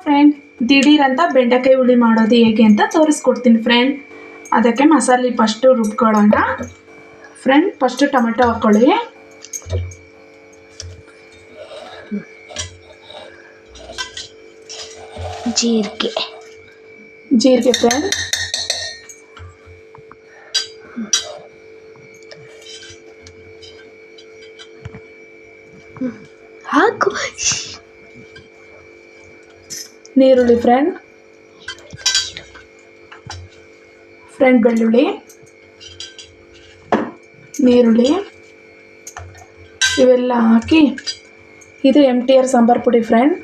Friend, ದಿಢೀರಂತ ಬೆಂಡೆಕಾಯಿ ಹುಳಿ ಮಾಡೋದು ಹೇಗೆ ಅಂತ ತೋರಿಸ್ಕೊಡ್ತೀನಿ ಫ್ರೆಂಡ್. ಅದಕ್ಕೆ ಮಸಾಲೆ ಫಸ್ಟು ರುಬ್ಕೊಳ್ಳೋಣ ಫ್ರೆಂಡ್. ಫಸ್ಟು ಟೊಮೆಟೊ ಹಾಕ್ಕೊಳ್ಳಿ. ಜೀರಿಗೆ ಫ್ರೆಂಡ್. ಹಾಕು. ನೀರುಳ್ಳಿ ಫ್ರೆಂಡ್. ಬೆಳ್ಳುಳ್ಳಿ, ನೀರುಳ್ಳಿ ಇವೆಲ್ಲ ಹಾಕಿ, ಇದು MTR ಸಾಂಬಾರು ಪುಡಿ ಫ್ರೆಂಡ್.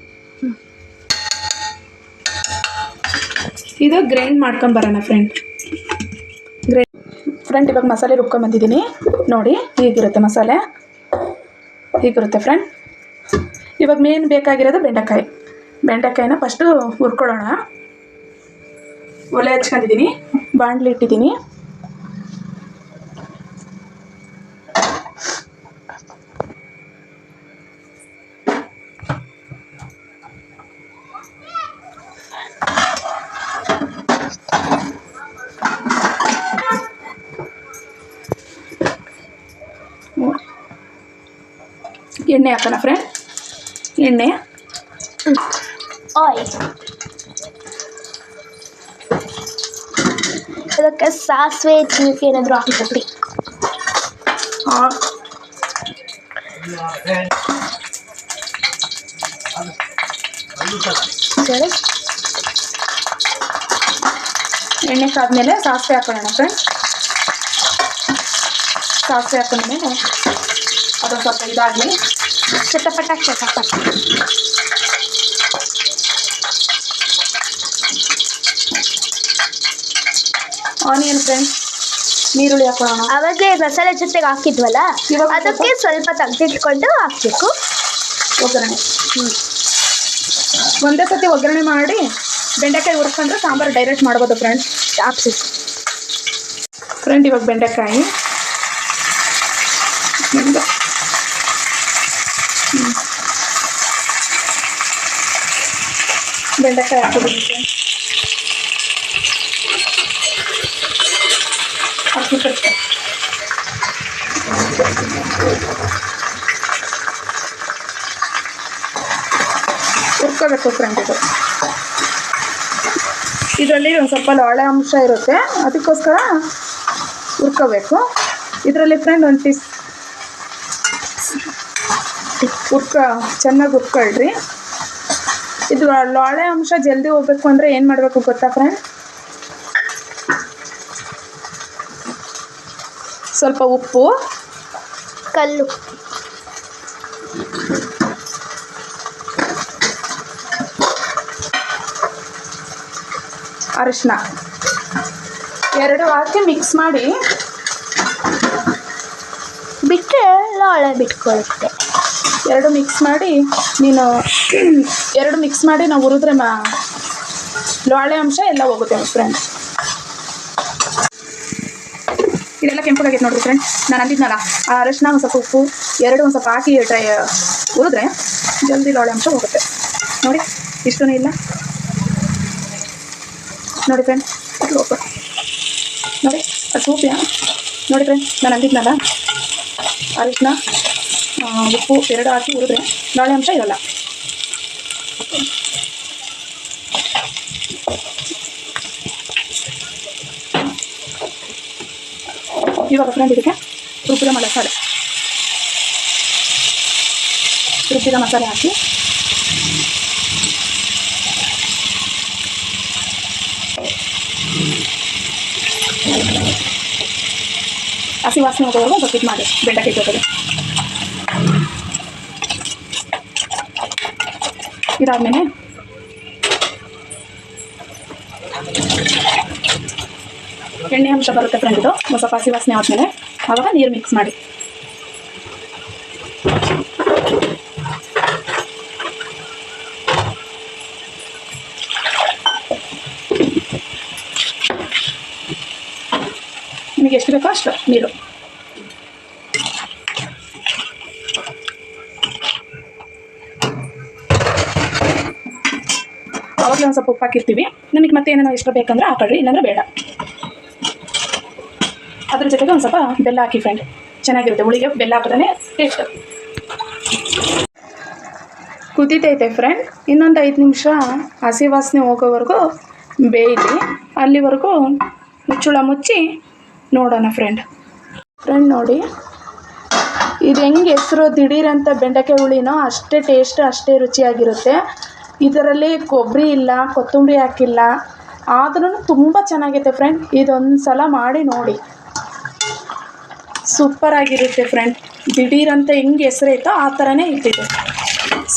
ಇದು ಗ್ರೈಂಡ್ ಮಾಡ್ಕೊಂಬರೋಣ ಫ್ರೆಂಡ್. ಇವಾಗ ಮಸಾಲೆ ರುಬ್ಕೊಂಬಂದಿದ್ದೀನಿ ನೋಡಿ. ಹೀಗಿರುತ್ತೆ ಮಸಾಲೆ, ಹೀಗಿರುತ್ತೆ ಫ್ರೆಂಡ್. ಇವಾಗ ಮೇನ್ ಬೇಕಾಗಿರೋದು ಬೆಂಡೆಕಾಯಿನ ಫಸ್ಟು ಹುರ್ಕೊಳ್ಳೋಣ. ಒಲೆ ಹಚ್ಕೊಂಡಿದ್ದೀನಿ, ಬಾಣಲಿ ಇಟ್ಟಿದ್ದೀನಿ. ಎಣ್ಣೆ ಹಾಕೋಣ ಫ್ರೆಂಡ್. ಎಣ್ಣೆ, ಆಯಿಲ್, ಅದಕ್ಕೆ ಸಾಸಿವೆ ಜೀರಿಗೆ ಏನಾದರೂ ಹಾಕಬೇಕು. ಎಣ್ಣೆ ಕಾದ್ಮೇಲೆ ಸಾಸಿವೆ ಹಾಕೋಣ ಫ್ರೆಂಡ್. ಸಾಸಿವೆ ಹಾಕೊಂಡ್ಮೇಲೆ ಅದು ಸ್ವಲ್ಪ ಇದಾಗಲಿ. ಚಟಪಟ. Onion friend. ನೀರುಳ್ಳಿ ಹಾಕೋಣ. ಅವಾಗಲೇ ಮಸಾಲೆ ಜೊತೆಗೆ ಹಾಕಿದ್ವಲ್ಲ, ಇವಾಗ ಅದಕ್ಕೆ ಸ್ವಲ್ಪ ತೆಗೆದಿಟ್ಕೊಂಡು ಹಾಕಬೇಕು ಒಗ್ಗರಣೆ. ಒಂದೇ ಸತಿ ಒಗ್ಗರಣೆ ಮಾಡಿ ಬೆಂಡೆಕಾಯಿ ಹುರ್ಕೊಂಡ್ರೆ ಸಾಂಬಾರು ಡೈರೆಕ್ಟ್ ಮಾಡ್ಬೋದು ಫ್ರೆಂಡ್. ಫ್ರೆಂಡ್ ಇವಾಗ ಬೆಂಡೆಕಾಯಿ ಹಾಕೋಬೇಕು ಫ್ರೆಂಡ್. ಹುರ್ಕೋಬೇಕು ಫ್ರೆಂಡ್. ಇದರಲ್ಲಿ ಒಂದು ಸ್ವಲ್ಪ ಲೋಳೆ ಅಂಶ ಇರುತ್ತೆ, ಅದಕ್ಕೋಸ್ಕರ ಹುರ್ಕೋಬೇಕು. ಇದರಲ್ಲಿ ಫ್ರೆಂಡ್ ಒಂದು ಚೆನ್ನಾಗಿ ಹುರ್ಕೊಳ್ರಿ. ಇದು ಲೋಳೆ ಅಂಶ ಜಲ್ದಿ ಹೋಗ್ಬೇಕು ಅಂದರೆ ಏನು ಮಾಡಬೇಕು ಗೊತ್ತಾ ಫ್ರೆಂಡ್? ಸ್ವಲ್ಪ ಉಪ್ಪು, ಕಲ್ಲು, ಅರಿಶಿನ ಎರಡು ಹಾಕಿ ಮಿಕ್ಸ್ ಮಾಡಿ ಬಿಟ್ಟರೆ ಲೋಳೆ ಬಿಟ್ಕೊಳ್ಳುತ್ತೆ. ಎರಡು ಮಿಕ್ಸ್ ಮಾಡಿ ನಾವು ಹುರಿದ್ರೆ ಲೋಳೆ ಅಂಶ ಎಲ್ಲ ಹೋಗುತ್ತೆ ಫ್ರೆಂಡ್. ಇದೆಲ್ಲ ಕೆಂಪಗಾಗೈತೆ ನೋಡಿರಿ ಫ್ರೆಂಡ್. ನಾನು ಅಂದಿದ್ನಲ್ಲ, ಆ ಅರಿಶಿನ ಒಂದು ಸ್ವಲ್ಪ ಉಪ್ಪು ಎರಡು ಒಂದು ಸ್ವಲ್ಪ ಹಾಕಿ ಹುರಿದ್ರೆ ಜಲ್ದಿ ಲೋಳೆ ಅಂಶ ಹೋಗುತ್ತೆ ನೋಡಿ. ಇಷ್ಟೂ ಇಲ್ಲ ನೋಡಿ ಫ್ರೆಂಡ್. ನೋಡಿ ಅದು ಸೂಪಿಯಾ ನೋಡಿ ಫ್ರೆಂಡ್. ನಾನು ಅಂದಿದ್ನಲ್ಲ, ಅರಿಶಿನ ಉಪ್ಪು ಎರಡು ಹಾಕಿ ಹುರಿದ್ರೆ ಲೋಳೆ ಅಂಶ ಇರೋಲ್ಲ. ಇವಾಗ ಫ್ರೆಂಡ್ ಇದಕ್ಕೆ ರುಬ್ಬಿದ ಮಸಾಲೆ ಹಾಕಿ ಹಸಿ ವಾಸನೆ ಹೋಗೋವರೆಗೂ ಸ್ವಲ್ಪ ಇದು ಮಾಡಿ ಬೆಂಡೆಕಾಯಿ ಜೊತೆಗೆ. ಇದಾದ್ಮೇಲೆ ಎಣ್ಣೆ ಅಂಶ ಬರುತ್ತೆ ಫ್ರೆಂಡ್. ಇದು ಒಂದು ಸ್ವಲ್ಪ ಹಸಿ ವಾಸನೆ ಆದಮೇಲೆ ಆವಾಗ ನೀರು ಮಿಕ್ಸ್ ಮಾಡಿ. ನಿಮಗೆ ಎಷ್ಟು ಬೇಕೋ ಅಷ್ಟು ನೀರು. ಬೇಕಾದ್ರೆ ಒಂದು ಸ್ವಲ್ಪ ಉಪ್ಪು ಹಾಕಿರ್ತೀವಿ. ನಿಮಗೆ ಮತ್ತೆ ಏನೇನೋ ಇಷ್ಟ ಬೇಕಂದ್ರೆ ಹಾಕೊಳ್ರಿ, ಇಲ್ಲಾಂದ್ರೆ ಬೇಡ. ಅದ್ರ ಜೊತೆಗೆ ಒಂದು ಸ್ವಲ್ಪ ಬೆಲ್ಲ ಹಾಕಿ ಫ್ರೆಂಡ್, ಚೆನ್ನಾಗಿರುತ್ತೆ. ಹುಳಿಗೆ ಬೆಲ್ಲ ಹಾಕಿದ್ರೆ ಟೇಸ್ಟ್. ಕುದೀತೈತೆ ಫ್ರೆಂಡ್, ಇನ್ನೊಂದು 5 ನಿಮಿಷ ಹಸಿ ವಾಸನೆ ಹೋಗೋವರೆಗೂ ಬೇಯಲಿ. ಅಲ್ಲಿವರೆಗೂ ಮುಚ್ಚಳ ಮುಚ್ಚಿ ನೋಡೋಣ ಫ್ರೆಂಡ್. ನೋಡಿ, ಇದು ಹೆಂಗೆ ಹೆಸರು ದಿಢೀರಂತ ಬೆಂಡೆಕಾಯಿ ಹುಳಿನೋ ಅಷ್ಟೇ ಟೇಸ್ಟ್, ಅಷ್ಟೇ ರುಚಿಯಾಗಿರುತ್ತೆ. ಇದರಲ್ಲಿ ಕೊಬ್ಬರಿ ಇಲ್ಲ, ಕೊತ್ತಂಬರಿ ಹಾಕಿಲ್ಲ, ಆದ್ರೂ ತುಂಬ ಚೆನ್ನಾಗಿದೆ ಫ್ರೆಂಡ್. ಇದೊಂದು ಸಲ ಮಾಡಿ ನೋಡಿ, ಸೂಪರಾಗಿರುತ್ತೆ ಫ್ರೆಂಡ್. ದಿಢೀರಂತ ಹೆಂಗೆ ಹೆಸರೈತೋ ಆ ಥರನೇ ಇಟ್ಟಿದೆ.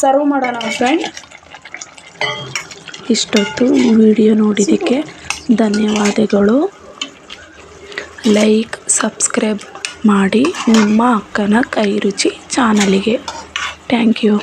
ಸರ್ವ್ ಮಾಡೋಣ ಫ್ರೆಂಡ್. ಇಷ್ಟೊತ್ತು ವಿಡಿಯೋ ನೋಡಿದ್ದಕ್ಕೆ ಧನ್ಯವಾದಗಳು. ಲೈಕ್, ಸಬ್ಸ್ಕ್ರೈಬ್ ಮಾಡಿ ನಿಮ್ಮ ಅಕ್ಕನ ಕೈ ರುಚಿ ಚಾನಲಿಗೆ. Thank you.